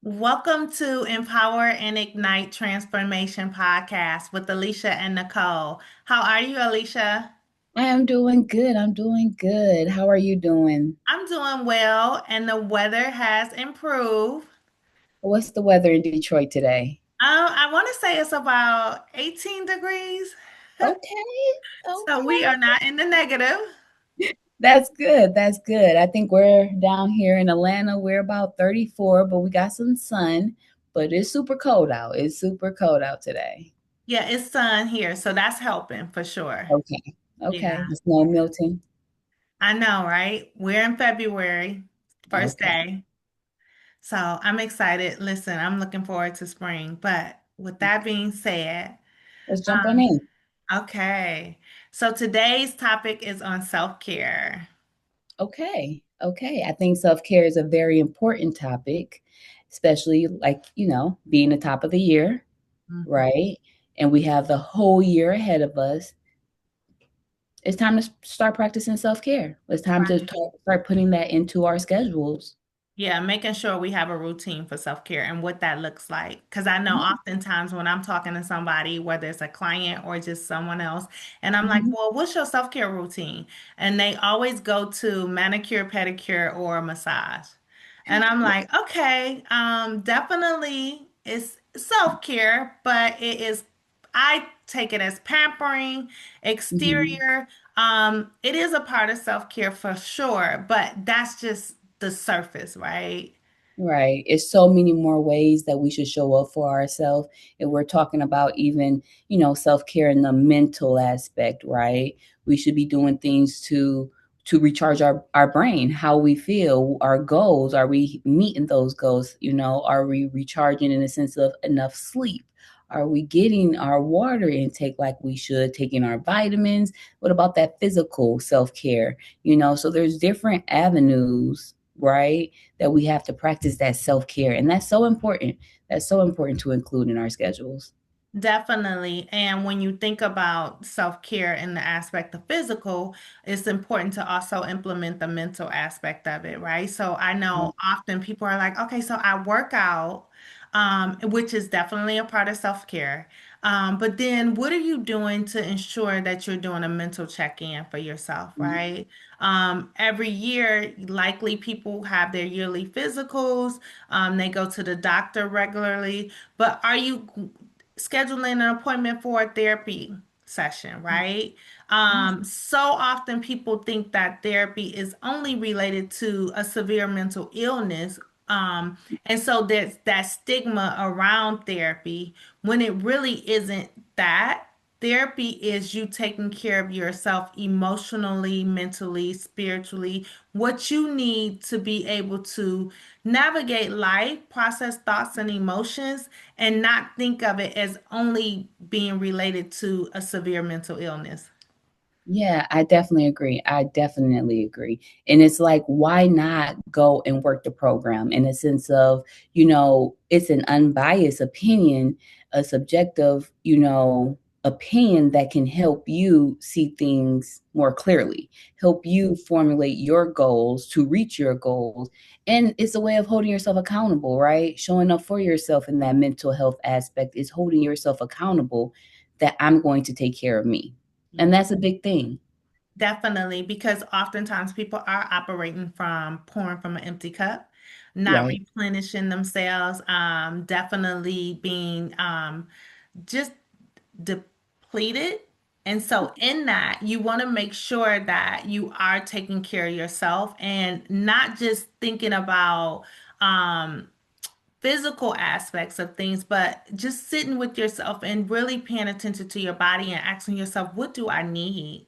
Welcome to Empower and Ignite Transformation Podcast with Alicia and Nicole. How are you, Alicia? I am doing good. I'm doing good. How are you doing? I'm doing well, and the weather has improved. What's the weather in Detroit today? I want to say it's about 18 degrees, Okay. so we are Okay. not in the negative. That's good. That's good. I think we're down here in Atlanta. We're about 34, but we got some sun, but it's super cold out. It's super cold out today. Yeah, it's sun here, so that's helping for sure. Okay. Yeah, Okay. The snow melting. I know, right? We're in February, first Okay. day. So I'm excited. Listen, I'm looking forward to spring. But with that being said, Let's jump on um, in. okay. So today's topic is on self-care. Okay. Okay. I think self-care is a very important topic, especially being the top of the year, Mhm. right? And we have the whole year ahead of us. It's time to start practicing self-care. It's time to Right. start putting that into our schedules. Yeah, making sure we have a routine for self-care and what that looks like. Because I know Yeah. oftentimes when I'm talking to somebody, whether it's a client or just someone else, and I'm like, Mhm. well, what's your self-care routine? And they always go to manicure, pedicure, or massage. And I'm like, okay, definitely it's self-care, but I take it as pampering, Mhm. exterior. It is a part of self-care for sure, but that's just the surface, right? Right. It's so many more ways that we should show up for ourselves. And we're talking about even, self-care in the mental aspect, right? We should be doing things to recharge our brain, how we feel, our goals. Are we meeting those goals? Are we recharging in the sense of enough sleep? Are we getting our water intake like we should, taking our vitamins? What about that physical self-care? So there's different avenues, right? That we have to practice that self-care, and that's so important. That's so important to include in our schedules. Definitely. And when you think about self-care in the aspect of physical, it's important to also implement the mental aspect of it, right? So I know often people are like, okay, so I work out, which is definitely a part of self-care. But then what are you doing to ensure that you're doing a mental check-in for yourself, right? Every year, likely people have their yearly physicals, they go to the doctor regularly, but are you scheduling an appointment for a therapy session, right? So often people think that therapy is only related to a severe mental illness. And so there's that stigma around therapy when it really isn't that. Therapy is you taking care of yourself emotionally, mentally, spiritually, what you need to be able to navigate life, process thoughts and emotions, and not think of it as only being related to a severe mental illness. Yeah, I definitely agree. I definitely agree. And it's like, why not go and work the program in a sense of, it's an unbiased opinion, a subjective, opinion that can help you see things more clearly, help you formulate your goals to reach your goals. And it's a way of holding yourself accountable, right? Showing up for yourself in that mental health aspect is holding yourself accountable that I'm going to take care of me. And that's a big thing. Definitely, because oftentimes people are operating from pouring from an empty cup, not Right. replenishing themselves, definitely being just depleted. And so, in that, you want to make sure that you are taking care of yourself and not just thinking about um, physical aspects of things, but just sitting with yourself and really paying attention to your body and asking yourself, what do I need?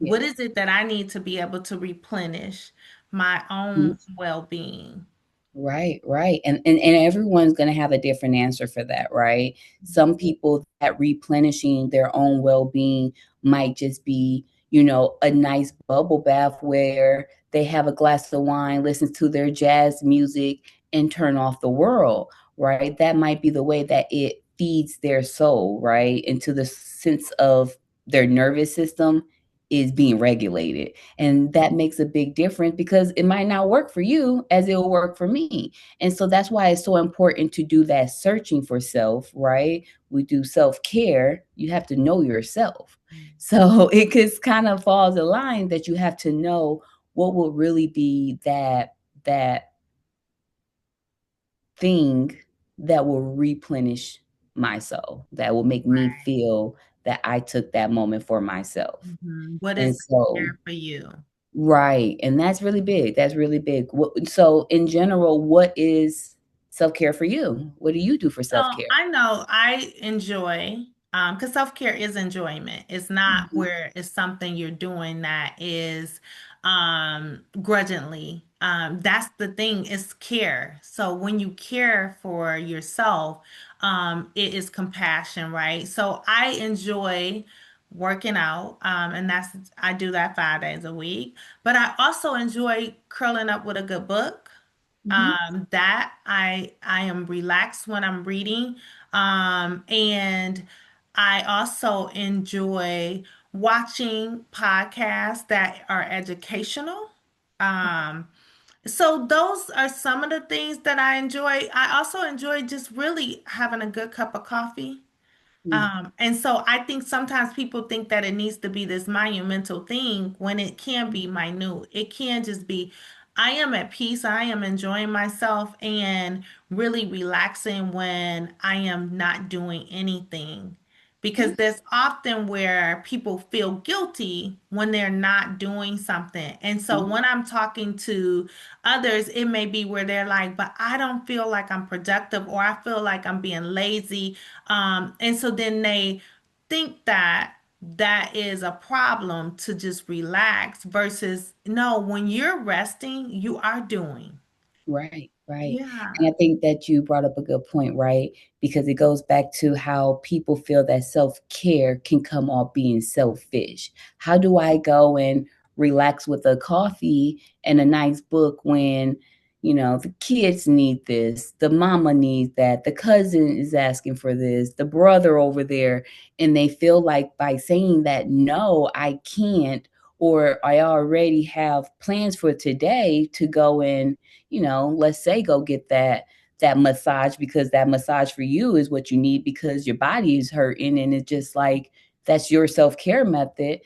Yeah. What is it that I need to be able to replenish my Mhm. own well-being? Right, right. And everyone's going to have a different answer for that, right? Some people that replenishing their own well-being might just be, a nice bubble bath where they have a glass of wine, listen to their jazz music and turn off the world, right? That might be the way that it feeds their soul, right? Into the sense of their nervous system. is being regulated. And that makes a big difference because it might not work for you as it will work for me. And so that's why it's so important to do that searching for self, right? We do self-care. You have to know yourself. So it just kind of falls a line that you have to know what will really be that thing that will replenish my soul, that will make me Right. feel that I took that moment for myself. What And is so care for you? right, and that's really big, that's really big. So in general, what is self-care for you? What do you do for So self-care? I know I enjoy, because self-care is enjoyment. It's not Mhm, where it's something you're doing that is grudgingly. That's the thing, is care. So when you care for yourself, it is compassion, right? So I enjoy working out, and I do that 5 days a week. But I also enjoy curling up with a good book. mhm, That I am relaxed when I'm reading. And I also enjoy watching podcasts that are educational. Um, so those are some of the things that I enjoy. I also enjoy just really having a good cup of coffee. mm, And so I think sometimes people think that it needs to be this monumental thing when it can be minute. It can just be, I am at peace, I am enjoying myself and really relaxing when I am not doing anything. Because mhm, there's often where people feel guilty when they're not doing something. And so mhm, when I'm talking to others, it may be where they're like, but I don't feel like I'm productive, or I feel like I'm being lazy, and so then they think that that is a problem to just relax versus no, when you're resting, you are doing. right, right. And Yeah. I think that you brought up a good point, right? Because it goes back to how people feel that self-care can come off being selfish. How do I go and relax with a coffee and a nice book when, the kids need this, the mama needs that, the cousin is asking for this, the brother over there, and they feel like by saying that, no, I can't, or I already have plans for today to go and let's say go get that massage because that massage for you is what you need because your body is hurting and it's just like that's your self-care method.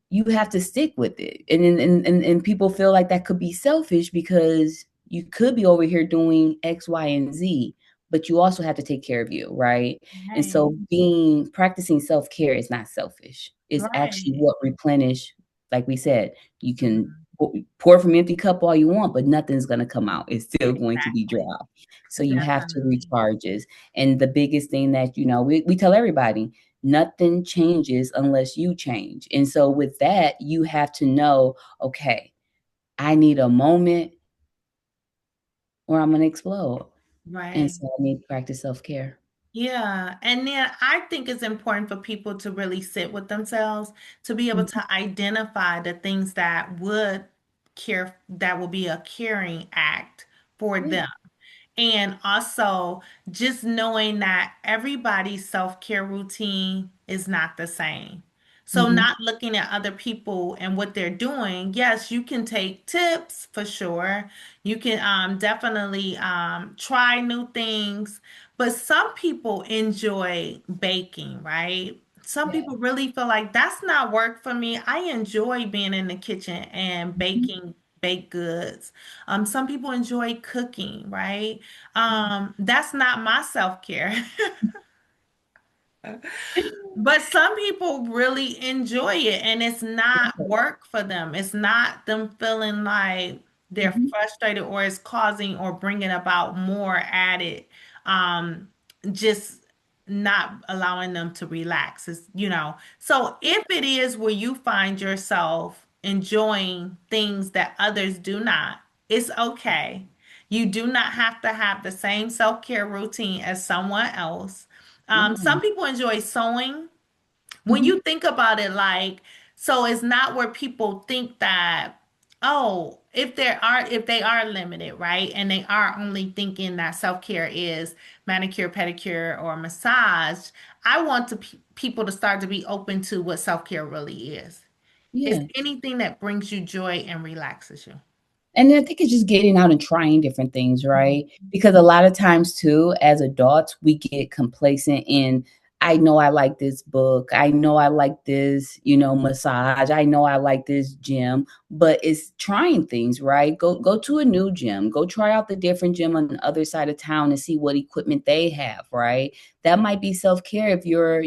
You have to stick with it. And people feel like that could be selfish because you could be over here doing X, Y, and Z, but you also have to take care of you, right? And Right. so being practicing self-care is not selfish. It's actually Right. what replenish, like we said, you can Mhm. pour from an empty cup all you want, but nothing's gonna come out. It's still going to be dry. Exactly. So you have to Definitely. recharges. And the biggest thing that, we tell everybody, nothing changes unless you change. And so with that, you have to know, okay, I need a moment or I'm gonna explode. And Right. so I need to practice self-care. Yeah, and then I think it's important for people to really sit with themselves to be able Mhm. to identify the things that would that will be a caring act for Yeah. them. And also just knowing that everybody's self-care routine is not the same. So Mhm. not looking at other people and what they're doing. Yes, you can take tips for sure. You can definitely try new things. But some people enjoy baking, right? Some Yeah. people really feel like that's not work for me. I enjoy being in the kitchen and Mhm. baking baked goods. Some people enjoy cooking, right? Mhm. That's not my self-care. But some people really enjoy it and it's not work for them. It's not them feeling like they're Mhm. frustrated or it's causing or bringing about more added, um, just not allowing them to relax. So if it is where you find yourself enjoying things that others do not, it's okay. You do not have to have the same self-care routine as someone else. Some No. people enjoy sewing. When Mhm. you think about it, like, so it's not where people think that, oh, if they are limited, right? And they are only thinking that self-care is manicure, pedicure, or massage. I want people to start to be open to what self-care really is. It's Yeah. anything that brings you joy and relaxes you. And I think it's just getting out and trying different things, Mhm. right? Because a lot of times too, as adults, we get complacent in, I know I like this book. I know I like this, massage. I know I like this gym, but it's trying things, right? Go to a new gym. Go try out the different gym on the other side of town and see what equipment they have, right? That might be self-care if you're,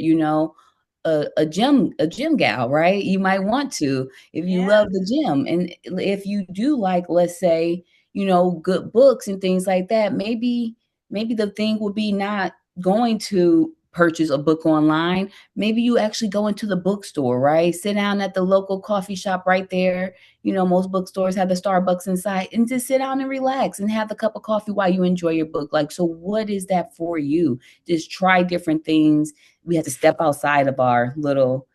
a gym gal, right? You might want to if you Yeah. love the gym. And if you do like, let's say, good books and things like that, maybe the thing would be not going to purchase a book online. Maybe you actually go into the bookstore, right? Sit down at the local coffee shop right there. Most bookstores have the Starbucks inside, and just sit down and relax and have a cup of coffee while you enjoy your book. Like, so what is that for you? Just try different things. We have to step outside of our little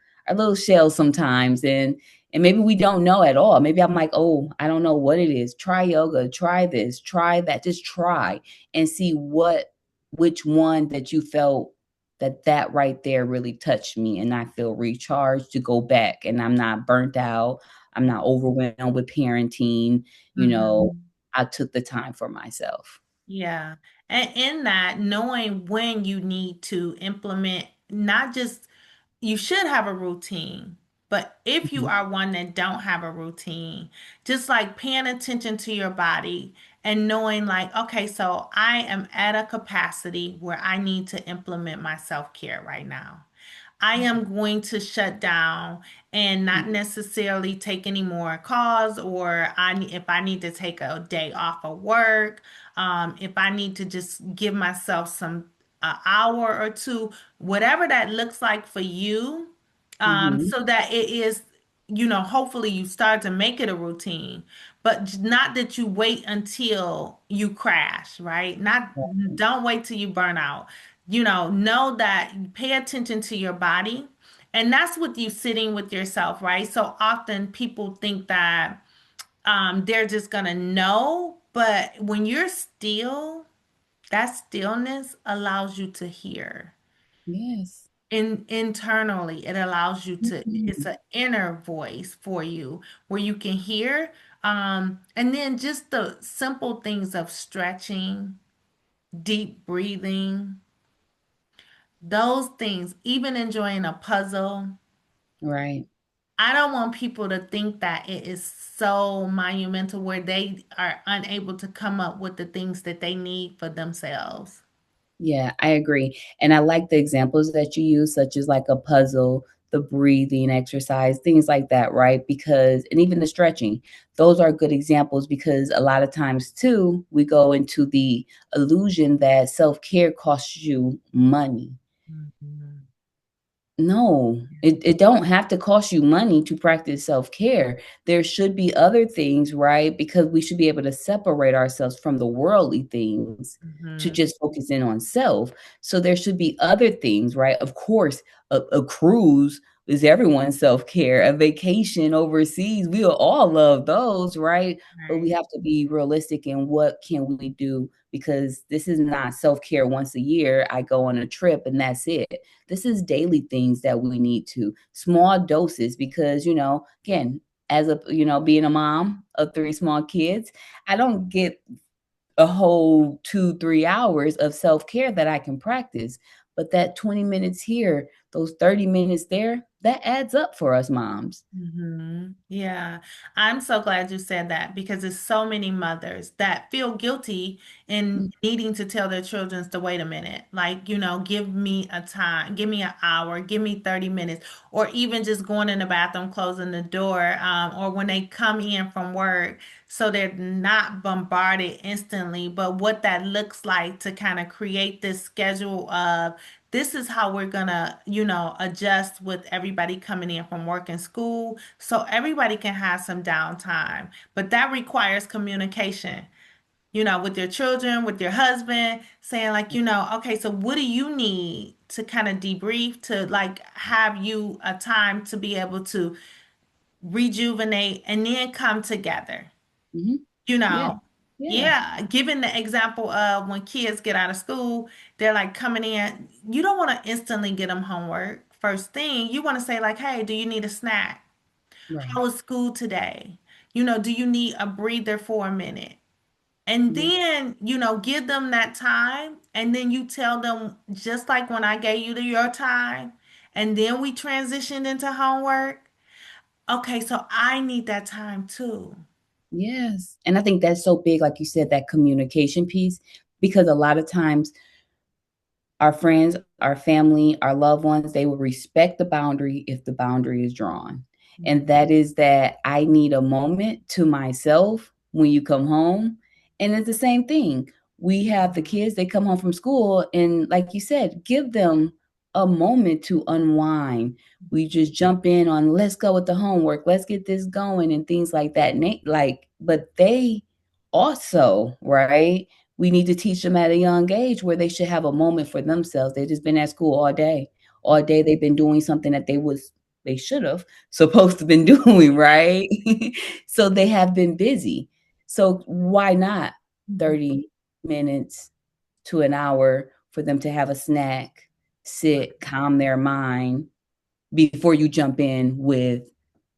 shell sometimes, and maybe we don't know at all. Maybe I'm like, oh, I don't know what it is. Try yoga, try this, try that. Just try and see which one that you felt that right there really touched me, and I feel recharged to go back, and I'm not burnt out. I'm not overwhelmed with parenting. You know, Mhm. I took the time for myself. Yeah. And in that, knowing when you need to implement, not just you should have a routine, but if you Mhm, are one that don't have a routine, just like paying attention to your body and knowing like, okay, so I am at a capacity where I need to implement my self-care right now. I am going to shut down and not necessarily take any more calls, or if I need to take a day off of work, if I need to just give myself some hour or two, whatever that looks like for you, mhm. so that it is, hopefully you start to make it a routine, but not that you wait until you crash, right? Not, don't wait till you burn out. Know that you pay attention to your body. And that's with you sitting with yourself, right? So often people think that they're just gonna know, but when you're still, that stillness allows you to hear. Yes. Internally, it allows you to, it's Mhm. an inner voice for you where you can hear. And then just the simple things of stretching, deep breathing, those things, even enjoying a puzzle. Right. I don't want people to think that it is so monumental where they are unable to come up with the things that they need for themselves. Yeah, I agree. And I like the examples that you use, such as like a puzzle, the breathing exercise, things like that, right? Because, and even the stretching, those are good examples because a lot of times too, we go into the illusion that self care costs you money. Mhm. No, it don't have to cost you money to practice self-care. There should be other things, right? Because we should be able to separate ourselves from the worldly things to Mhm. just focus in on self. So there should be other things, right? Of course, a cruise is everyone's self-care. A vacation overseas, we will all love those, right? But we Right. have to be realistic in what can we do because this is not self-care once a year. I go on a trip and that's it. This is daily things that we need to small doses because, again, as a, being a mom of three small kids, I don't get a whole 2, 3 hours of self-care that I can practice. But that 20 minutes here, those 30 minutes there, that adds up for us moms. Yeah, I'm so glad you said that because there's so many mothers that feel guilty in Mm, needing to tell their children to wait a minute. Like, give me a time, give me an hour, give me 30 minutes, or even just going in the bathroom, closing the door, or when they come in from work, so they're not bombarded instantly. But what that looks like to kind of create this schedule of this is how we're gonna, adjust with everybody coming in from work and school so everybody can have some downtime. But that requires communication, with your children, with your husband, saying like, okay, so what do you need to kind of debrief to like have you a time to be able to rejuvenate and then come together? mhm. you Yeah. know Yeah. yeah, given the example of when kids get out of school, they're like coming in, you don't want to instantly get them homework first thing. You want to say like, hey, do you need a snack? Right. How was school today? Do you need a breather for a minute? And Yeah. then, give them that time. And then you tell them, just like when I gave you your time, and then we transitioned into homework. Okay, so I need that time too. Yes. And I think that's so big, like you said, that communication piece, because a lot of times our friends, our family, our loved ones, they will respect the boundary if the boundary is drawn. And that is that I need a moment to myself when you come home. And it's the same thing. We have the kids, they come home from school, and like you said, give them a moment to unwind. We just jump in on, let's go with the homework, let's get this going, and things like that. And but they also, right? We need to teach them at a young age where they should have a moment for themselves. They've just been at school all day. All day they've been doing something that they should have supposed to been doing, right? So they have been busy. So why not Mhm. 30 minutes to an hour for them to have a snack, sit, calm their mind before you jump in with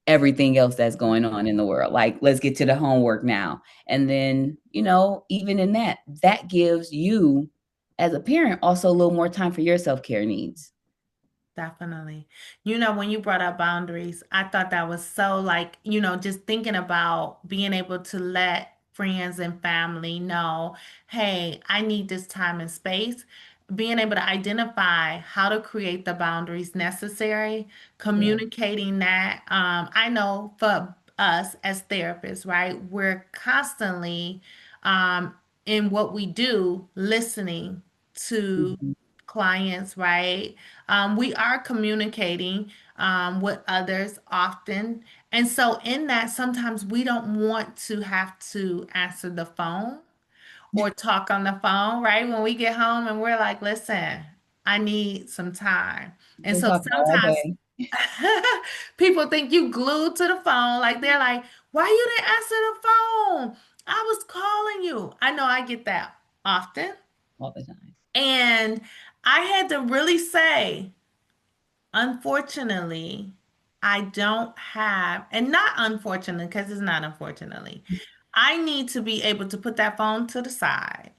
everything else that's going on in the world. Like, let's get to the homework now. And then, even in that, that gives you as a parent also a little more time for your self-care needs. Definitely. When you brought up boundaries, I thought that was so like, just thinking about being able to let friends and family know, hey, I need this time and space. Being able to identify how to create the boundaries necessary, Yeah. communicating that. I know for us as therapists, right, we're constantly um, in what we do, listening to Mhm. clients, right? We are communicating with others often. And so, in that, sometimes we don't want to have to answer the phone or talk on the phone, right? When we get home and we're like, listen, I need some time. And Been so, talking all sometimes day. people think you glued to the phone. Like, they're like, why you didn't answer the phone? I was calling you. I know I get that often. All the time. And I had to really say, unfortunately, I don't have, and not unfortunately, because it's not unfortunately, I need to be able to put that phone to the side.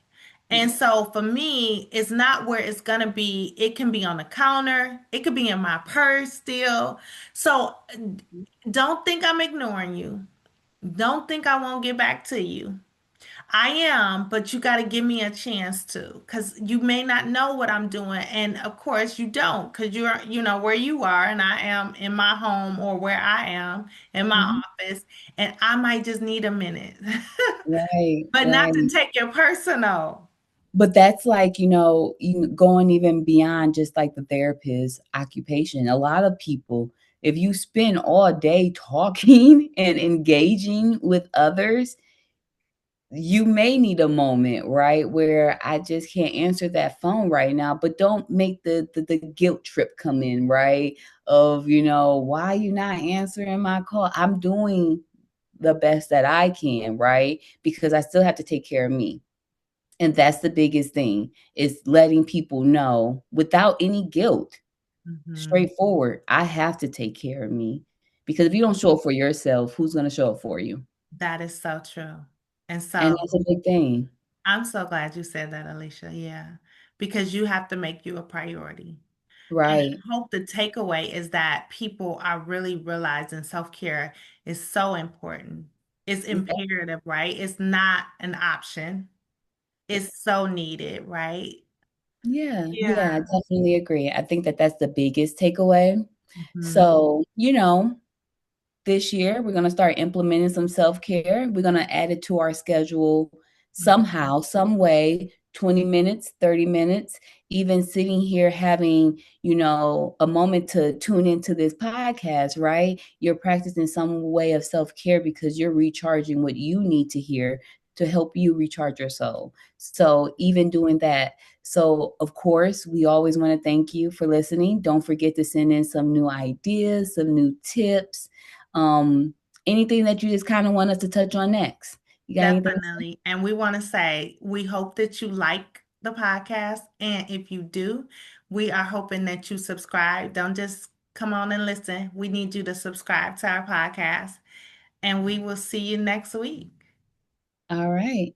And Yeah. so for me, it's not where it's going to be. It can be on the counter, it could be in my purse still. So don't think I'm ignoring you. Don't think I won't get back to you. I am, but you got to give me a chance to, because you may not know what I'm doing. And of course, you don't, because you're, where you are, and I am in my home or where I am in my Mhm. office, and I might just need a minute, Right, but not to right. take your personal. But that's like, going even beyond just like the therapist occupation. A lot of people, if you spend all day talking and engaging with others, you may need a moment, right? Where I just can't answer that phone right now, but don't make the guilt trip come in, right? Of, why you not answering my call? I'm doing the best that I can, right? Because I still have to take care of me. And that's the biggest thing, is letting people know without any guilt, Mhm. straightforward, I have to take care of me. Because if you don't show up for yourself, who's going to show up for you? That is so true. And And so that's a big thing. I'm so glad you said that, Alicia. Yeah, because you have to make you a priority. And Right. I hope the takeaway is that people are really realizing self-care is so important. It's imperative, right? It's not an option. It's so needed, right? Yeah, yeah, I Yeah. definitely agree. I think that that's the biggest takeaway. Mhm. So, this year we're going to start implementing some self-care. We're going to add it to our schedule somehow, some way, 20 minutes, 30 minutes, even sitting here having, a moment to tune into this podcast, right? You're practicing some way of self-care because you're recharging what you need to hear to help you recharge your soul. So, even doing that. So, of course, we always want to thank you for listening. Don't forget to send in some new ideas, some new tips, um, anything that you just kind of want us to touch on next? You got anything to say? Definitely. And we want to say we hope that you like the podcast. And if you do, we are hoping that you subscribe. Don't just come on and listen. We need you to subscribe to our podcast, and we will see you next week. All right.